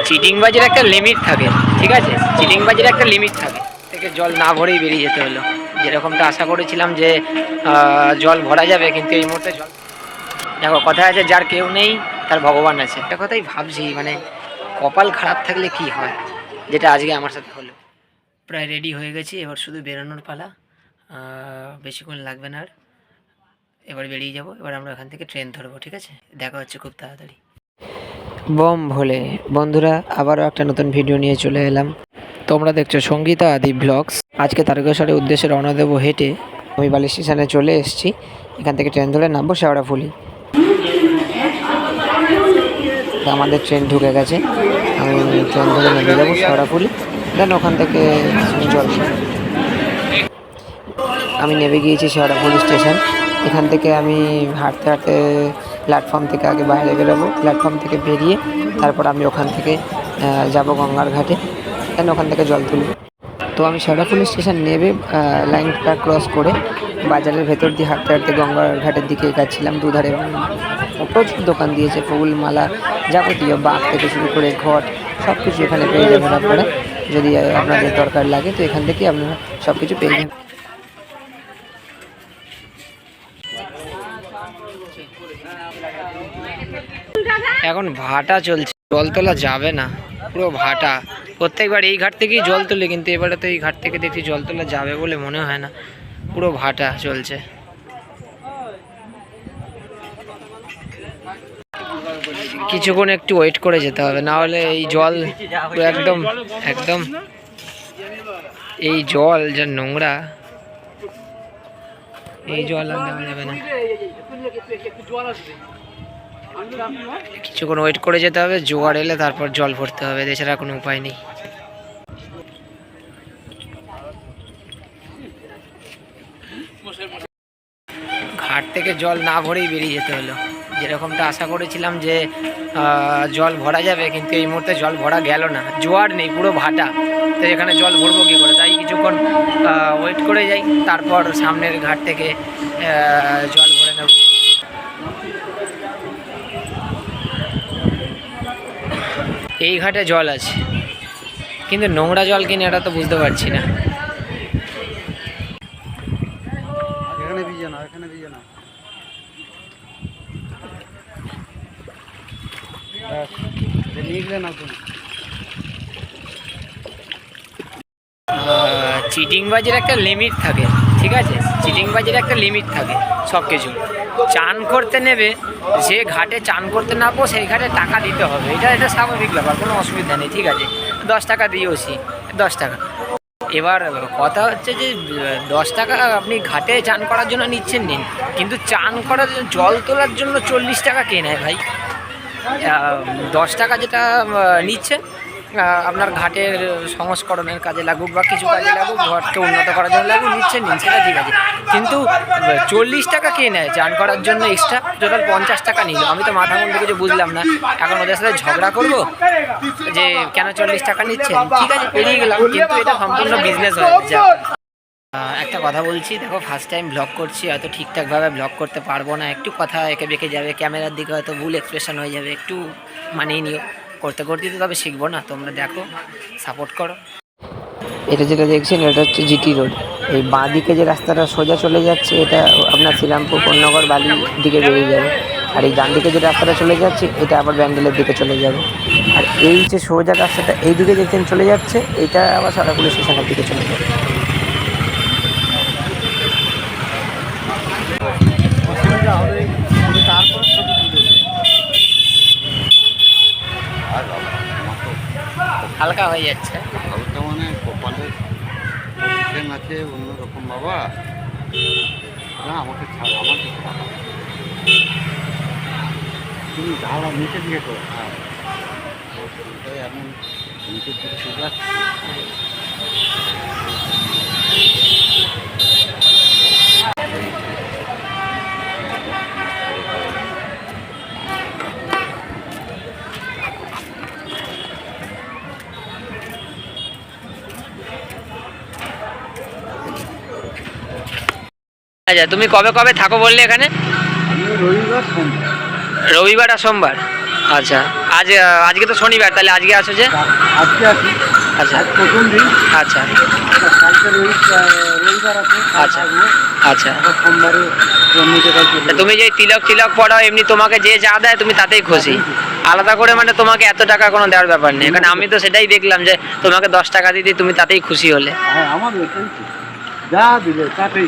চিটিংবাজির একটা লিমিট থাকে, ঠিক আছে? চিটিংবাজির একটা লিমিট থাকে, থেকে জল না ভরেই বেরিয়ে যেতে হলো। যেরকমটা আশা করেছিলাম যে জল ভরা যাবে, কিন্তু এই মুহূর্তে জল, দেখো কথা আছে যার কেউ নেই তার ভগবান আছে, একটা কথাই ভাবছি, মানে কপাল খারাপ থাকলে কি হয়, যেটা আজকে আমার সাথে হলো। প্রায় রেডি হয়ে গেছি, এবার শুধু বেরোনোর পালা। বেশিক্ষণ লাগবে না আর, এবার বেরিয়ে যাব। এবার আমরা এখান থেকে ট্রেন ধরবো, ঠিক আছে? দেখা হচ্ছে খুব তাড়াতাড়ি। বম ভোলে বন্ধুরা, আবারও একটা নতুন ভিডিও নিয়ে চলে এলাম। তোমরা দেখছো সঙ্গীতা আদি ব্লগস। আজকে তারকেশ্বরের উদ্দেশ্যে রওনা দেবো হেঁটে। আমি বালি স্টেশনে চলে এসেছি, এখান থেকে ট্রেন ধরে নামবো শেওড়াফুলি। আমাদের ট্রেন ঢুকে গেছে, আমি ট্রেন ধরে নেমে যাবো শেওড়াফুলি, দেন ওখান থেকে জল। আমি নেমে গিয়েছি শেওড়াফুলি স্টেশন। এখান থেকে আমি হাঁটতে হাঁটতে প্ল্যাটফর্ম থেকে আগে বাইরে বেরোবো, প্ল্যাটফর্ম থেকে বেরিয়ে তারপর আমি ওখান থেকে যাব গঙ্গার ঘাটে, দেন ওখান থেকে জল তুলব। তো আমি শেওড়াফুলি স্টেশন নেমে লাইনটা ক্রস করে বাজারের ভেতর দিয়ে হাঁটতে হাঁটতে গঙ্গার ঘাটের দিকে এগোচ্ছিলাম। দুধারে প্রচুর দোকান দিয়েছে, ফুল মালা যাবতীয়, বাঘ থেকে শুরু করে ঘট সব কিছু এখানে পেয়ে যাবেন আপনারা। যদি আপনাদের দরকার লাগে তো এখান থেকে আপনারা সব কিছু পেয়ে যাবেন। এখন ভাটা চলছে, জল তোলা যাবে না, পুরো ভাটা। প্রত্যেকবার এই ঘাট থেকেই জল তোলে, কিন্তু এবারে তো এই ঘাট থেকে দেখছি জল তোলা যাবে বলে মনে হয় না, পুরো ভাটা চলছে। কিছুক্ষণ একটু ওয়েট করে যেতে হবে, না হলে এই জল একদম একদম এই জল যা নোংরা, এই জল আর দেওয়া যাবে না। কিছুক্ষণ ওয়েট করে যেতে হবে, জোয়ার এলে তারপর জল ভরতে হবে, এছাড়া কোনো উপায় নেই। ঘাট থেকে জল না ভরেই বেরিয়ে যেতে হলো। যেরকমটা আশা করেছিলাম যে জল ভরা যাবে, কিন্তু এই মুহূর্তে জল ভরা গেল না, জোয়ার নেই, পুরো ভাটা। তো এখানে জল ভরবো কী করে? তাই কিছুক্ষণ ওয়েট করে যাই, তারপর সামনের ঘাট থেকে জল ভরে নেব। এই ঘাটে জল আছে, কিন্তু নোংরা জল কিনা এটা তো বুঝতে পারছি না। চিটিংবাজির একটা লিমিট থাকে, ঠিক আছে? চিটিংবাজির একটা লিমিট থাকে সব কিছু। চান করতে নেবে, যে ঘাটে চান করতে নামবো সেই ঘাটে টাকা দিতে হবে, এটা স্বাভাবিক ব্যাপার, কোনো অসুবিধা নেই, ঠিক আছে? 10 টাকা দিয়েওছি, 10 টাকা। এবার কথা হচ্ছে যে 10 টাকা আপনি ঘাটে চান করার জন্য নিচ্ছেন নিন, কিন্তু চান করার জল তোলার জন্য 40 টাকা কে নেয় ভাই? 10 টাকা যেটা নিচ্ছেন আপনার ঘাটের সংস্করণের কাজে লাগুক বা কিছু কাজে লাগুক, ঘরকে উন্নত করার জন্য লাগুক, নিচ্ছেন নিন, সেটা ঠিক আছে। কিন্তু 40 টাকা কে নেয় চান করার জন্য এক্সট্রা? টোটাল 50 টাকা নিল। আমি তো মাথা মুন্ডে কিছু বুঝলাম না, এখন ওদের সাথে ঝগড়া করবো যে কেন 40 টাকা নিচ্ছেন? ঠিক আছে, পেরিয়ে গেলাম, কিন্তু এটা সম্পূর্ণ বিজনেস হয়ে যায়। একটা কথা বলছি, দেখো ফার্স্ট টাইম ব্লগ করছি, হয়তো ঠিকঠাকভাবে ব্লগ করতে পারবো না, একটু কথা এঁকে বেঁকে যাবে, ক্যামেরার দিকে হয়তো ভুল এক্সপ্রেশন হয়ে যাবে, একটু মানিয়ে নিও। করতে করতে তো তবে শিখবো না, তোমরা দেখো, সাপোর্ট করো। এটা যেটা দেখছেন এটা হচ্ছে জিটি রোড। এই বাঁ দিকে যে রাস্তাটা সোজা চলে যাচ্ছে এটা আপনার শ্রীরামপুর কন্যাগর বালি দিকে বেরিয়ে যাবে, আর এই ডান দিকে যে রাস্তাটা চলে যাচ্ছে এটা আবার ব্যান্ডেলের দিকে চলে যাবে, আর এই যে সোজা রাস্তাটা এই দিকে দেখছেন চলে যাচ্ছে, এটা আবার শেওড়াফুলি স্টেশনের দিকে চলে যাবে। হালকা হয়ে যাচ্ছে, হালকা মানে কপালে আছে অন্যরকম বাবা। না আমাকে ছাড়, আমাকে ছাড়, তুমি ঢালা নিচে দিকে তো। হ্যাঁ আমি নিচের দিকে চলে যাচ্ছি। আচ্ছা, তুমি কবে কবে থাকো বললে এখানে? রবিবার সোমবার। রবিবার আর সোমবার। আচ্ছা, আজকে তো শনিবার, তাহলে আজকে আসো যে? আজকে আছি। আচ্ছা আজ প্রথম দিন। আচ্ছা কালকে রবিবার আছে। আচ্ছা আচ্ছা। আবার সোমবারে এমনিতে কাজ তা তুমি যে তিলক তিলক পড়াও, এমনি তোমাকে যে যা দেয় তুমি তাতেই খুশি? আলাদা করে মানে তোমাকে এত টাকা কোনো দেওয়ার ব্যাপার নেই? কারণ আমি তো সেটাই দেখলাম যে তোমাকে 10 টাকা দিতে তুমি তাতেই খুশি হলে। হ্যাঁ, আমার ওইটাই তো। যা দিলে তাতেই।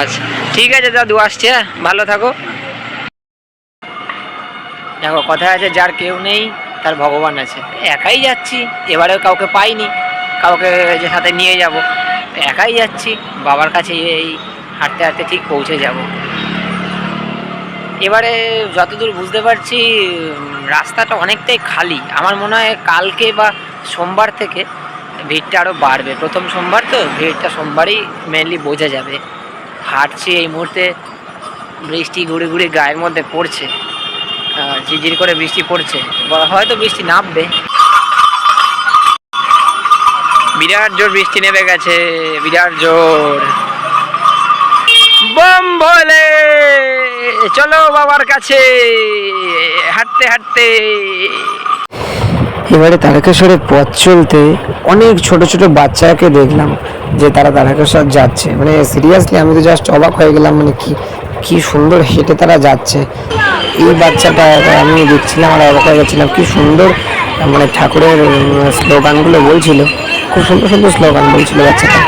আচ্ছা ঠিক আছে দাদু, আসছে, হ্যাঁ ভালো থাকো। দেখো কথা আছে, যার কেউ নেই তার ভগবান আছে। একাই যাচ্ছি, এবারেও কাউকে পাইনি, কাউকে যে সাথে নিয়ে যাব, একাই যাচ্ছি বাবার কাছে। এই হাঁটতে হাঁটতে ঠিক পৌঁছে যাব। এবারে যতদূর বুঝতে পারছি রাস্তাটা অনেকটাই খালি। আমার মনে হয় কালকে বা সোমবার থেকে ভিড়টা আরও বাড়বে। প্রথম সোমবার তো, ভিড়টা সোমবারই মেনলি বোঝা যাবে। হাঁটছি এই মুহূর্তে, বৃষ্টি ঘুরে ঘুরে গায়ের মধ্যে পড়ছে, ঝিরঝির করে বৃষ্টি পড়ছে, হয়তো বৃষ্টি নামবে। বিরাট জোর বৃষ্টি নেমে গেছে, বিরাট জোর। বম ভোলে, চলো বাবার কাছে হাঁটতে হাঁটতে। এবারে তারকেশ্বরে পথ চলতে অনেক ছোট ছোট বাচ্চাকে দেখলাম যে তারা তারকেশ্বর যাচ্ছে। মানে সিরিয়াসলি আমি তো জাস্ট অবাক হয়ে গেলাম, মানে কি সুন্দর হেঁটে তারা যাচ্ছে। এই বাচ্চাটা আমি দেখছিলাম আর অবাক হয়ে গেছিলাম, কি সুন্দর মানে ঠাকুরের স্লোগানগুলো বলছিল, খুব সুন্দর সুন্দর স্লোগান বলছিল বাচ্চাটা।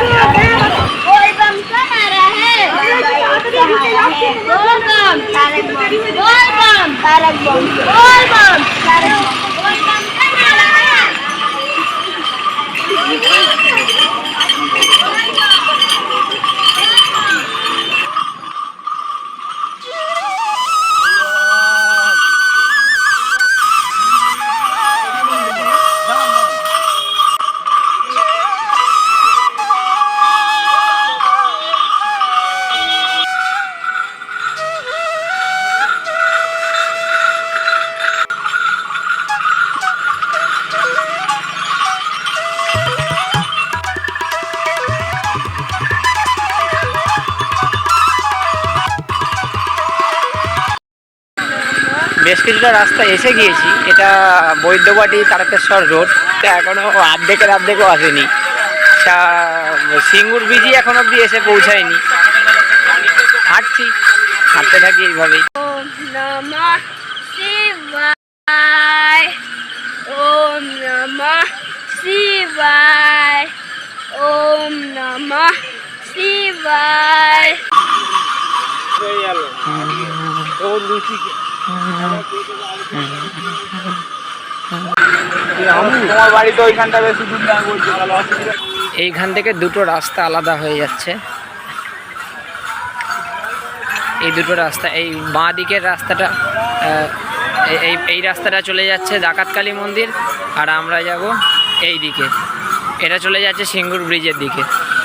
বেশ কিছুটা রাস্তা এসে গিয়েছি। এটা বৈদ্যবাটি তারকেশ্বর রোড। তা এখনও অর্ধেকও আসেনি। সিঙ্গুর ব্রিজই এখন অবধি এসে পৌঁছায়নি। হাঁটছি, হাঁটতে থাকি এইভাবেই। ওম নমঃ শিবায়, ওম নমঃ শিবায়, ওম নমঃ শিবায়। তোমার বাড়ি তো ওইখানটা বেশি দূর না, বলছি ভালো অসুবিধা। এইখান থেকে দুটো রাস্তা আলাদা হয়ে যাচ্ছে। এই দুটো রাস্তা, এই বাঁ দিকের রাস্তাটা, এই রাস্তাটা চলে যাচ্ছে ডাকাতকালী মন্দির, আর আমরা যাব এই দিকে। এটা চলে যাচ্ছে সিঙ্গুর ব্রিজের দিকে।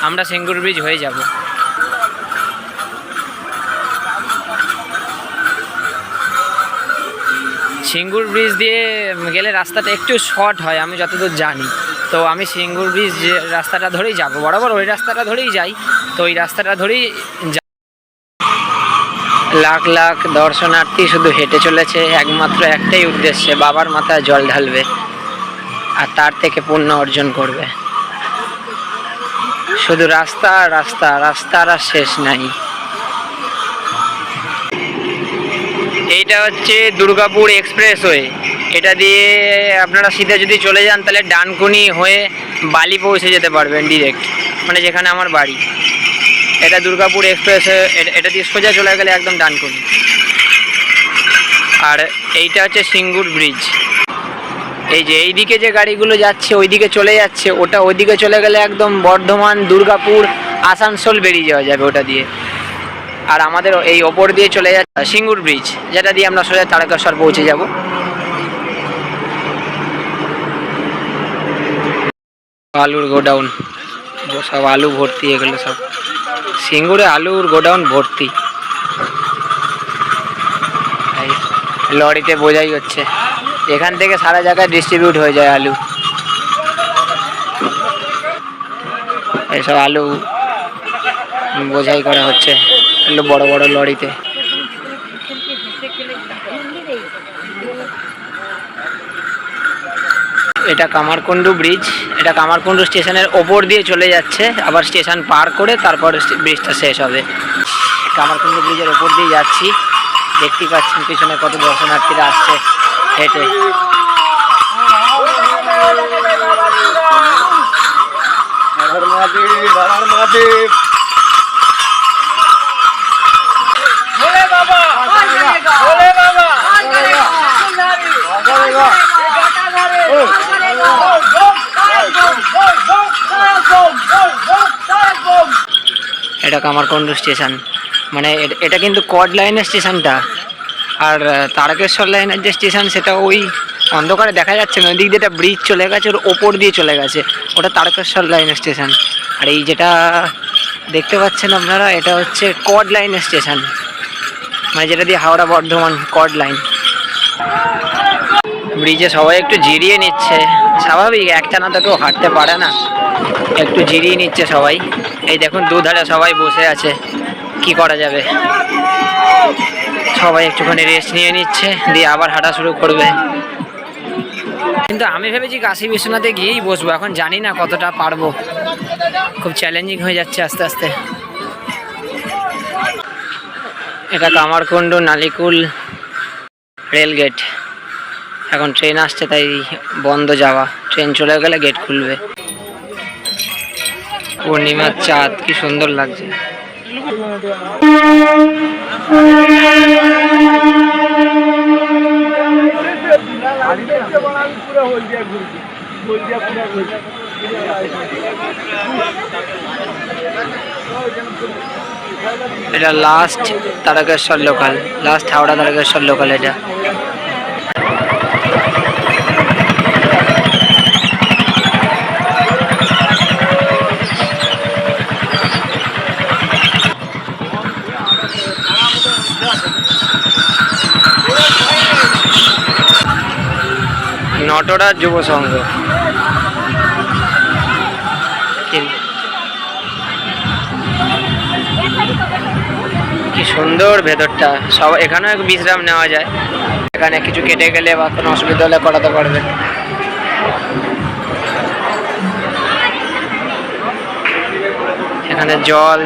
আমরা সিঙ্গুর ব্রিজ হয়ে যাব। সিঙ্গুর ব্রিজ দিয়ে গেলে রাস্তাটা একটু শর্ট হয় আমি যতদূর জানি। তো আমি সিঙ্গুর ব্রিজ রাস্তাটা ধরেই যাব, বরাবর ওই রাস্তাটা ধরেই যাই। তো ওই রাস্তাটা ধরেই লাখ লাখ দর্শনার্থী শুধু হেঁটে চলেছে, একমাত্র একটাই উদ্দেশ্যে, বাবার মাথায় জল ঢালবে আর তার থেকে পুণ্য অর্জন করবে। শুধু রাস্তা রাস্তা রাস্তার আর শেষ নাই। এইটা হচ্ছে দুর্গাপুর এক্সপ্রেসওয়ে। এটা দিয়ে আপনারা সিধা যদি চলে যান তাহলে ডানকুনি হয়ে বালি পৌঁছে যেতে পারবেন ডিরেক্ট, মানে যেখানে আমার বাড়ি। এটা দুর্গাপুর এক্সপ্রেসওয়ে, এটা দিয়ে সোজা চলে গেলে একদম ডানকুনি। আর এইটা হচ্ছে সিঙ্গুর ব্রিজ। এই যে এইদিকে যে গাড়িগুলো যাচ্ছে ওইদিকে চলে যাচ্ছে, ওটা ওইদিকে চলে গেলে একদম বর্ধমান, দুর্গাপুর, আসানসোল বেরিয়ে যাওয়া যাবে ওটা দিয়ে। আর আমাদের এই ওপর দিয়ে চলে যাচ্ছে সিঙ্গুর ব্রিজ, যেটা দিয়ে আমরা সোজা তারকেশ্বর পৌঁছে যাব। আলুর গোডাউন, সব আলু ভর্তি, এগুলো সব সিঙ্গুরে আলুর গোডাউন ভর্তি। লরিতে বোঝাই হচ্ছে, এখান থেকে সারা জায়গায় ডিস্ট্রিবিউট হয়ে যায় আলু। এসব আলু বোঝাই করা হচ্ছে বড় বড় লরিতে। এটা কামারকুণ্ডু ব্রিজ। এটা কামারকুণ্ডু স্টেশনের ওপর দিয়ে চলে যাচ্ছে, আবার স্টেশন পার করে তারপর ব্রিজটা শেষ হবে। কামারকুণ্ডু ব্রিজের ওপর দিয়ে যাচ্ছি, দেখতেই পাচ্ছেন পিছনে কত দর্শনার্থীরা আসছে হেঁটে। এটা কামারকুণ্ডু স্টেশন, মানে এটা কিন্তু কড লাইনের স্টেশনটা। আর তারকেশ্বর লাইনের যে স্টেশন সেটা ওই অন্ধকারে দেখা যাচ্ছে না, ওই দিক দিয়ে একটা ব্রিজ চলে গেছে, ওর ওপর দিয়ে চলে গেছে, ওটা তারকেশ্বর লাইনের স্টেশন। আর এই যেটা দেখতে পাচ্ছেন আপনারা, এটা হচ্ছে কড লাইনের স্টেশন, মানে যেটা দিয়ে হাওড়া বর্ধমান কড লাইন। ব্রিজে সবাই একটু জিরিয়ে নিচ্ছে, স্বাভাবিক, একটানা তো কেউ হাঁটতে পারে না, একটু জিরিয়ে নিচ্ছে সবাই। এই দেখুন দুধারে সবাই বসে আছে, কি করা যাবে, সবাই একটুখানি রেস্ট নিয়ে নিচ্ছে, দিয়ে আবার হাঁটা শুরু করবে। কিন্তু আমি ভেবেছি কাশী বিশ্বনাথে গিয়েই বসবো, এখন জানি না কতটা পারবো, খুব চ্যালেঞ্জিং হয়ে যাচ্ছে আস্তে আস্তে। এটা কামারকুণ্ডু নালিকুল রেলগেট, এখন ট্রেন আসছে তাই বন্ধ যাওয়া, ট্রেন চলে গেলে গেট খুলবে। পূর্ণিমার চাঁদ কি সুন্দর লাগছে। এটা last Tarakeswar local, last Howrah Tarakeswar local এটা। নটরাজ যুব সংঘ, কি সুন্দর ভেতরটা, সব এখানেও বিশ্রাম নেওয়া যায়, এখানে কিছু কেটে গেলে বা কোনো অসুবিধা হলে করাতে পারবে। এখানে জল,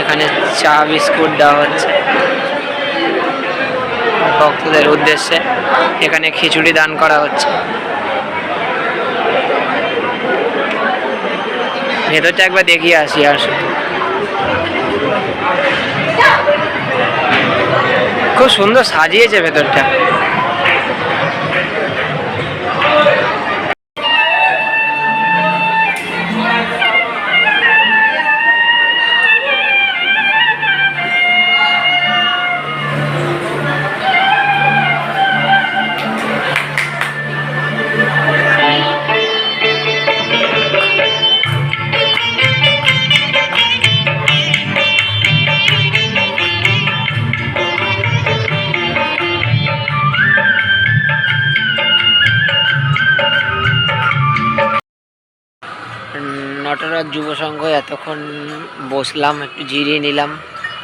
এখানে চা বিস্কুট দেওয়া হচ্ছে ভক্তদের উদ্দেশ্যে, এখানে খিচুড়ি দান করা হচ্ছে। ভেতরটা একবার দেখিয়ে আসি। আর খুব সুন্দর সাজিয়েছে ভেতরটা। নটরাজ যুব সংঘ এতক্ষণ বসলাম, একটু জিরিয়ে নিলাম,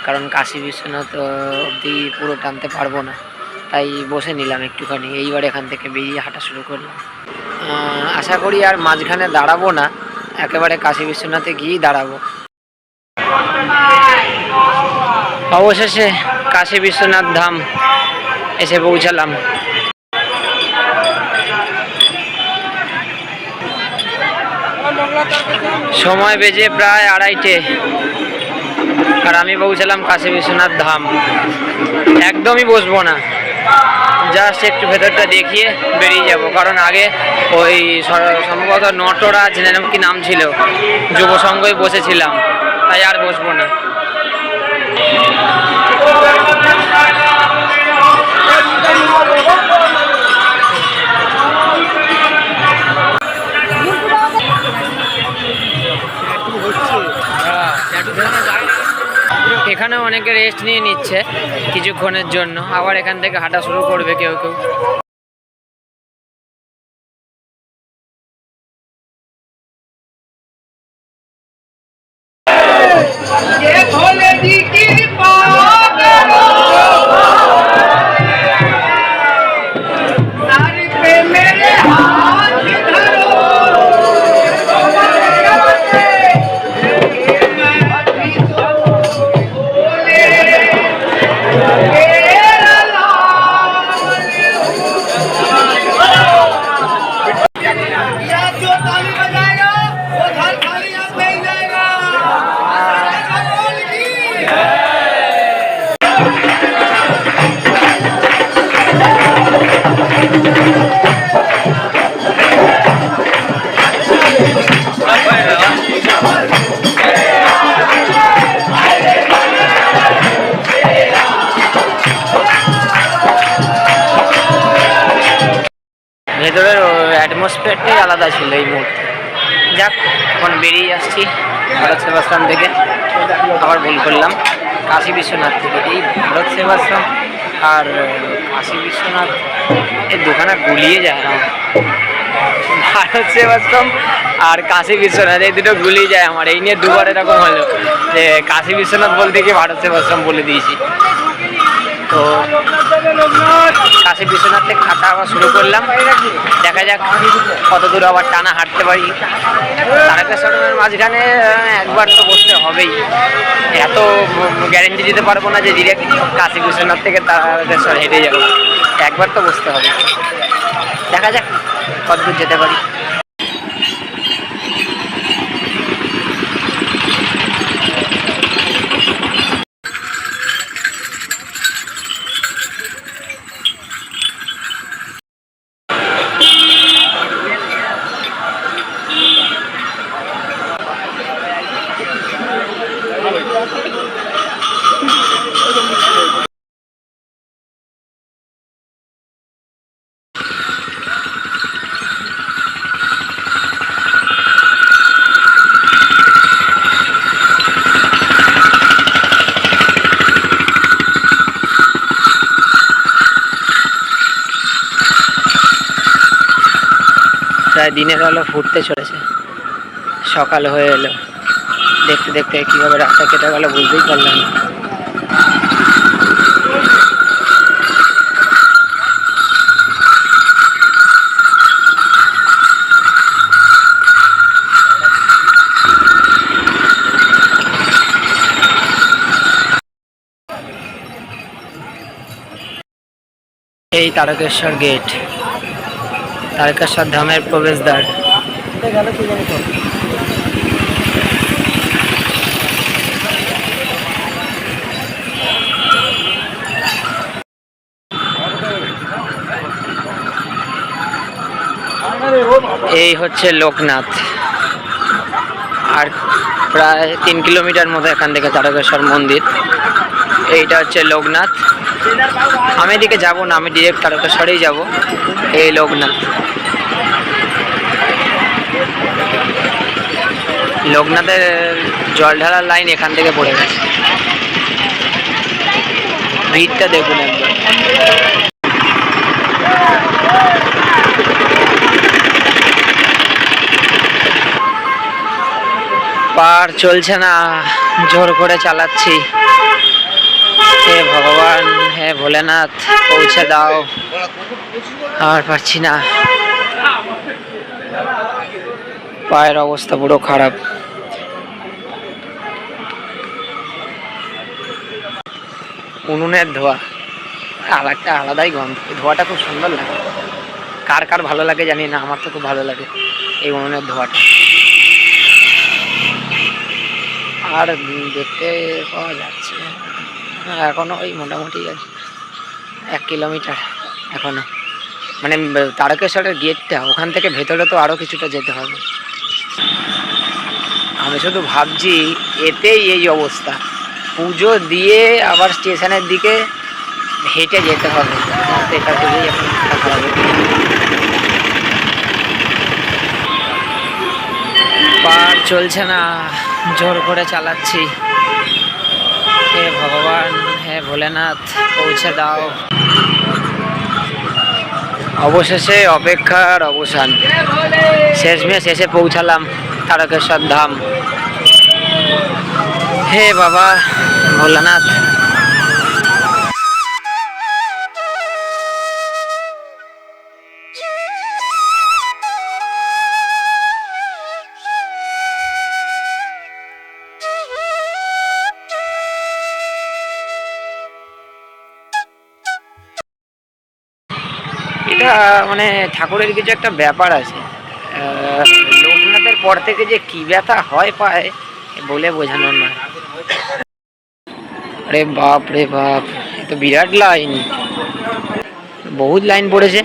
কারণ কাশী বিশ্বনাথ অবধি পুরো টানতে পারবো না, তাই বসে নিলাম একটুখানি। এইবার এখান থেকে বেরিয়ে হাঁটা শুরু করলাম। আশা করি আর মাঝখানে দাঁড়াবো না, একেবারে কাশী বিশ্বনাথে গিয়েই দাঁড়াবো। অবশেষে কাশী বিশ্বনাথ ধাম এসে পৌঁছালাম। সময় বেজে প্রায় 2:30, আর আমি পৌঁছালাম কাশী বিশ্বনাথ ধাম। একদমই বসবো না, জাস্ট একটু ভেতরটা দেখিয়ে বেরিয়ে যাব, কারণ আগে ওই সম্ভবত নটরাজ কি নাম ছিল, যুব সংঘই বসেছিলাম, তাই আর বসবো না। এখানে অনেকে রেস্ট নিয়ে নিচ্ছে কিছুক্ষণের জন্য, আবার এখান থেকে হাঁটা শুরু করবে কেউ কেউ। ভেতরের অ্যাটমসফিয়ারটাই আলাদা ছিল এই মুহূর্তে। যাক, এখন বেরিয়ে আসছি ভারত সেবাশ্রম থেকে, আবার ভুল করলাম, কাশী বিশ্বনাথ থেকে। এই ভারত সেবাশ্রম আর কাশী বিশ্বনাথ এই দোকানে গুলিয়ে যায় আমার। ভারত সেবাশ্রম আর কাশী বিশ্বনাথ এই দুটো গুলিয়ে যায় আমার। এই নিয়ে দুবার এরকম হলো যে কাশী বিশ্বনাথ বলতে গিয়ে ভারত সেবাশ্রম বলে দিয়েছি। তো কাশী বিশ্বনাথ থেকে হাঁটা আবার শুরু করলাম, দেখা যাক কত দূর আবার টানা হাঁটতে পারি। তারকেশ্বরের মাঝখানে একবার তো বসতে হবেই, এত গ্যারেন্টি দিতে পারবো না যে ডিরেক্ট কাশী বিশ্বনাথ থেকে তারকেশ্বর হেঁটে যাবো, একবার তো বসতে হবে। দেখা যাক কত দূর যেতে পারি। প্রায় দিনের আলো ফুটতে চলেছে, সকাল হয়ে এলো। দেখতে দেখতে কীভাবে রাস্তা কেটে গেল বুঝতেই পারলাম না। এই তারকেশ্বর গেট, তারকেশ্বর ধামের প্রবেশদ্বার। এই হচ্ছে লোকনাথ, আর প্রায় 3 কিলোমিটার মতো এখান থেকে তারকেশ্বর মন্দির। এইটা হচ্ছে লোকনাথ। আমি এদিকে যাবো না, আমি ডিরেক্ট তারকেশ্বরেই যাব। এই লোকনাথ, লোকনাথের জল ঢালার লাইন এখান থেকে পড়ে গেছে। ভিড়টা দেখুন একবার। পার চলছে না, জোর করে চালাচ্ছি। হে ভগবান, হে ভোলেনাথ, পৌঁছে দাও, আর পারছি না। পায়ের অবস্থা পুরো খারাপ। উনুনের ধোয়া একটা আলাদাই গন্ধ, ধোয়াটা খুব সুন্দর লাগে। কার কার ভালো লাগে জানি না, আমার তো খুব ভালো লাগে এই উনুনের ধোয়াটা। আর দেখতে পাওয়া যাচ্ছে এখনো ওই মোটামুটি 1 কিলোমিটার এখনো, মানে তারকেশ্বরের গেটটা, ওখান থেকে ভেতরে তো আরও কিছুটা যেতে হবে। আমি শুধু ভাবছি এতেই এই অবস্থা, পুজো দিয়ে আবার স্টেশনের দিকে হেঁটে যেতে হবে। এটা থেকেই এখন খারাপ হচ্ছে, পার চলছে না, জোর করে চালাচ্ছি। হে ভগবান, হে ভোলেনাথ, পৌঁছে দাও। অবশেষে অপেক্ষার অবসান, শেষমেশ এসে পৌঁছালাম তারকেশ্বর ধাম। হে বাবা ভোলানাথ। এটা মানে ঠাকুরের কিছু একটা ব্যাপার আছে, লোকনাথের পর থেকে যে কি ব্যথা হয় পায় বলে বোঝানোর নয়। আরে বাপ রে বাপ, এ তো বিরাট লাইন, বহুত লাইন পড়েছে।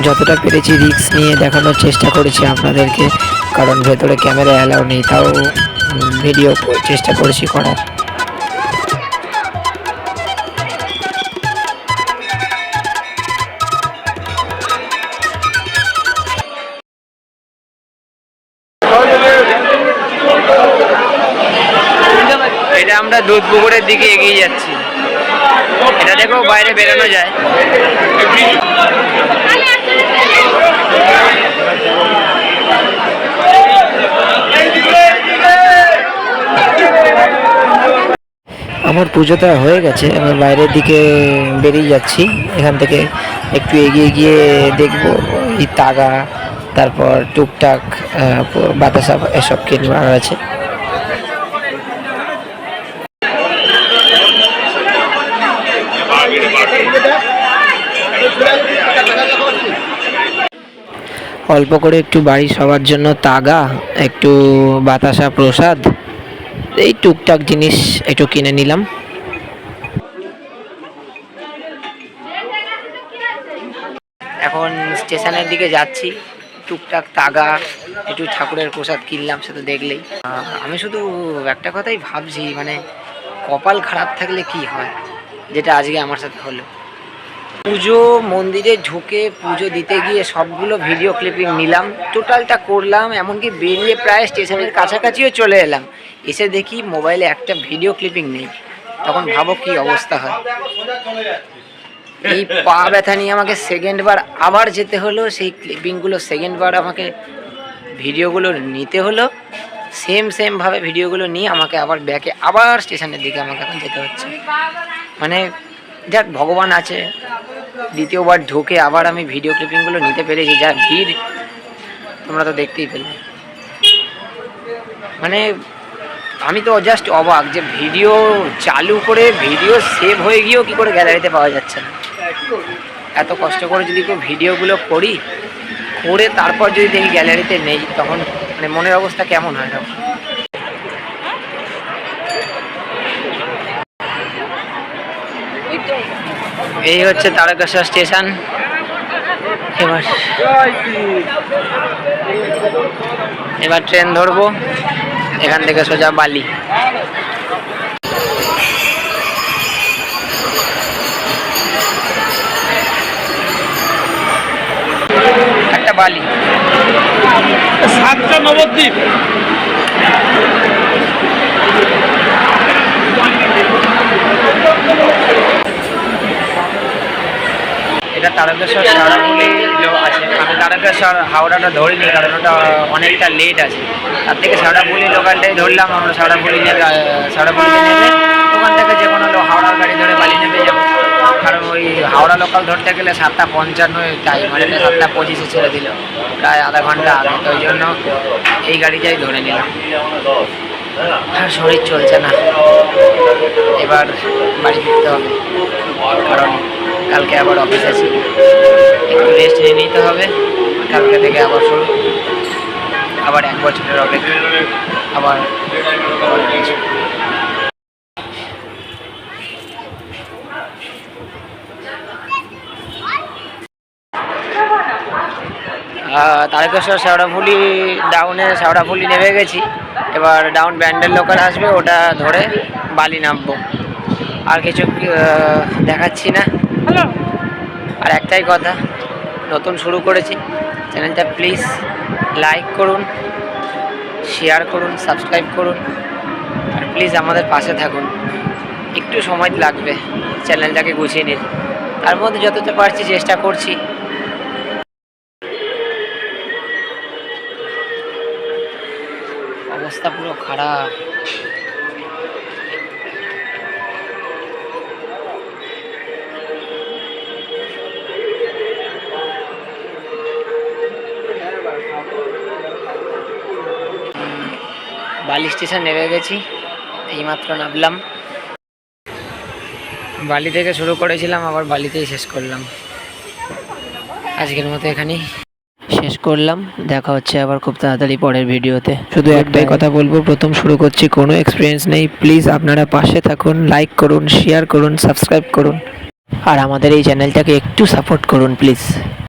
যতটা পেরেছি রিস্ক নিয়ে দেখানোর চেষ্টা করেছি আপনাদেরকে, কারণ ভেতরে ক্যামেরা অ্যালাউ নেই, তাও ভিডিও চেষ্টা করেছি করার। এটা আমরা দুধ পুকুরের দিকে এগিয়ে যাচ্ছি। এটা দেখো বাইরে বেরোনো যায়। আমার পুজোটা হয়ে গেছে, আমি বাইরের দিকে বেরিয়ে যাচ্ছি। এখান থেকে একটু এগিয়ে গিয়ে দেখবো এই তাগা, তারপর টুকটাক বাতাসা এসব কিনবার আছে। অল্প করে একটু বাড়ি সবার জন্য তাগা, একটু বাতাসা প্রসাদ, এই টুকটাক জিনিস একটু কিনে নিলাম। এখন স্টেশনের দিকে যাচ্ছি, টুকটাক তাগা, একটু ঠাকুরের প্রসাদ কিনলাম, সেটা দেখলেই। আমি শুধু একটা কথাই ভাবছি, মানে কপাল খারাপ থাকলে কি হয়, যেটা আজকে আমার সাথে হলো। পুজো মন্দিরে ঢুকে পুজো দিতে গিয়ে সবগুলো ভিডিও ক্লিপিং নিলাম, টোটালটা করলাম, এমনকি বেরিয়ে প্রায় স্টেশনের কাছাকাছিও চলে এলাম, এসে দেখি মোবাইলে একটা ভিডিও ক্লিপিং নেই। তখন ভাবো কি অবস্থা হয়। এই পা ব্যথা নিয়ে আমাকে সেকেন্ডবার আবার যেতে হলো, সেই ক্লিপিংগুলো সেকেন্ডবার আমাকে ভিডিওগুলো নিতে হলো, সেমভাবে ভিডিওগুলো নিয়ে আমাকে আবার ব্যাকে আবার স্টেশনের দিকে আমাকে এখন যেতে হচ্ছে। মানে যাক ভগবান আছে, দ্বিতীয়বার ঢুকে আবার আমি ভিডিও ক্লিপিংগুলো নিতে পেরেছি। যা ভিড় তোমরা তো দেখতেই পেলে। মানে আমি তো জাস্ট অবাক যে ভিডিও চালু করে ভিডিও সেভ হয়ে গিয়েও কী করে গ্যালারিতে পাওয়া যাচ্ছে না। এত কষ্ট করে যদি কেউ ভিডিওগুলো করি, করে তারপর যদি দেখি গ্যালারিতে নেই, তখন মানে মনের অবস্থা কেমন হয় তখন। এই হচ্ছে তারকেশ্বর স্টেশন। এবার ট্রেন ধরবো, এখান থেকে সোজা বালি। একটা বালি, 7টা নবদ্বীপ। এটা তারকেশ্বর শেওড়াফুলি আছে। আমি তারকেশ্বর হাওড়াটা ধরিনি, কারণ ওটা অনেকটা লেট আছে। তার থেকে শেওড়াফুলি লোকালটাই ধরলাম। আমরা শেওড়াফুলিতে নেবে ওখান থেকে যে কোনো হাওড়ার গাড়ি ধরে বালি নেমে যাবো, কারণ ওই হাওড়া লোকাল ধরতে গেলে 7:55 টাইম, মানে 7:25 ছেড়ে দিল, প্রায় আধা ঘন্টা আগে। তো ওই জন্য এই গাড়িটাই ধরে নিলাম। আর শরীর চলছে না, এবার বাড়ি ফিরতে হবে, কারণ কালকে আবার অফিস আছে, একটু রেস্ট নিয়ে নিতে হবে। কালকে থেকে আবার শুরু, আবার 1 বছরের অপেক্ষা, আবার তারকেশ্বর শেওড়াফুলি ডাউনে শেওড়াফুলি নেমে গেছি। এবার ডাউন ব্যান্ডেল লোকাল আসবে, ওটা ধরে বালি নামবো। আর কিছু দেখাচ্ছি না। আর একটাই কথা, নতুন শুরু করেছি চ্যানেলটা, প্লিজ লাইক করুন, শেয়ার করুন, সাবস্ক্রাইব করুন, আর প্লিজ আমাদের পাশে থাকুন। একটু সময় লাগবে চ্যানেলটাকে গুছিয়ে নিতে, তার মধ্যে যতটা পারছি চেষ্টা করছি। অবস্থা পুরো খারাপ। বালি স্টেশন নেমে গেছি, এইমাত্র নামলাম। বালি থেকে শুরু করেছিলাম, আবার বালিতেই শেষ করলাম। আজকের মতো এখানেই শেষ করলাম। দেখা হচ্ছে আবার খুব তাড়াতাড়ি পরের ভিডিওতে। শুধু একটাই কথা বলবো, প্রথম শুরু করছি, কোনো এক্সপিরিয়েন্স নেই। প্লিজ আপনারা পাশে থাকুন, লাইক করুন, শেয়ার করুন, সাবস্ক্রাইব করুন, আর আমাদের এই চ্যানেলটাকে একটু সাপোর্ট করুন প্লিজ।